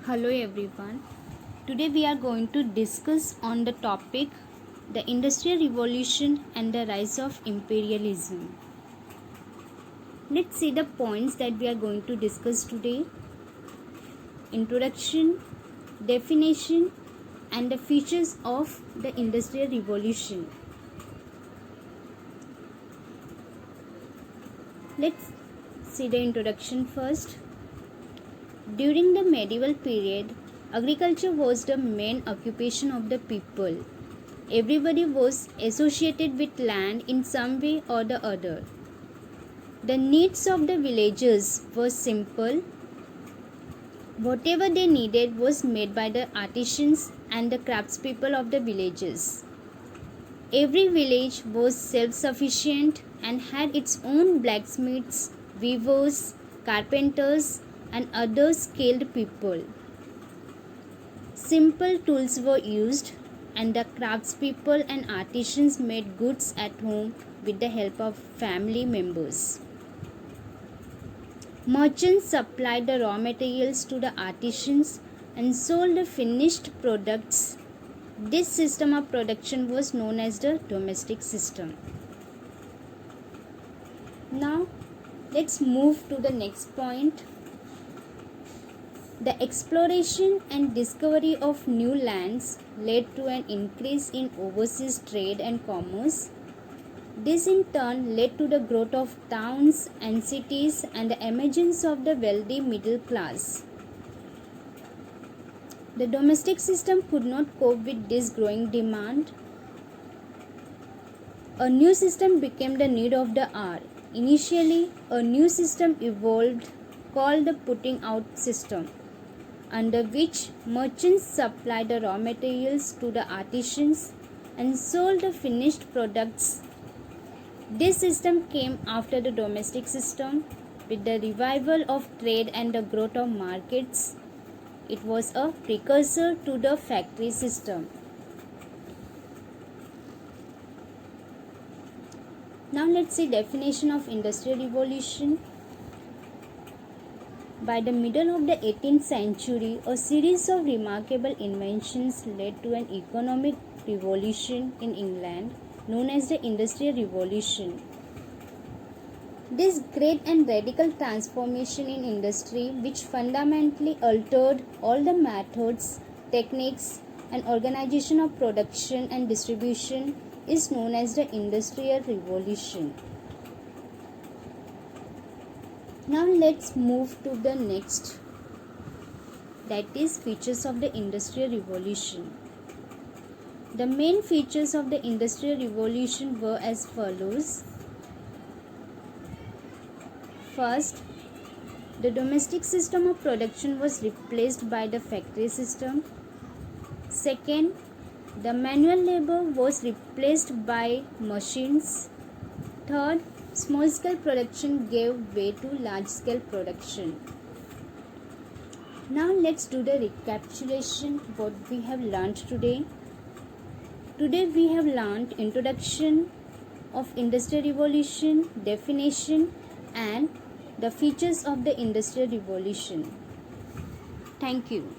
Hello everyone. Today we are going to discuss on the topic the Industrial Revolution and the rise of imperialism. Let's see the points that we are going to discuss today. Introduction, definition and the features of the Industrial Revolution. Let's see the introduction first. During the medieval period, agriculture was the main occupation of the people. Everybody was associated with land in some way or the other. The needs of the villagers were simple. Whatever they needed was made by the artisans and the craftspeople of the villages. Every village was self-sufficient and had its own blacksmiths, weavers, carpenters, and other skilled people. Simple tools were used, and the craftspeople and artisans made goods at home with the help of family members. Merchants supplied the raw materials to the artisans and sold the finished products. This system of production was known as the domestic system. Now, let's move to the next point. The exploration and discovery of new lands led to an increase in overseas trade and commerce. This in turn led to the growth of towns and cities and the emergence of the wealthy middle class. The domestic system could not cope with this growing demand. A new system became the need of the hour. Initially, a new system evolved called the putting out system, under which merchants supplied the raw materials to the artisans and sold the finished products. This system came after the domestic system. With the revival of trade and the growth of markets, it was a precursor to the factory system. Now let's see definition of Industrial Revolution. By the middle of the 18th century, a series of remarkable inventions led to an economic revolution in England known as the Industrial Revolution. This great and radical transformation in industry, which fundamentally altered all the methods, techniques, and organization of production and distribution, is known as the Industrial Revolution. Now let's move to the next, that is features of the Industrial Revolution. The main features of the Industrial Revolution were as follows. First, the domestic system of production was replaced by the factory system. Second, the manual labor was replaced by machines. Third, small-scale production gave way to large-scale production. Now let's do the recapitulation what we have learned today. Today we have learned introduction of Industrial Revolution, definition and the features of the Industrial Revolution. Thank you.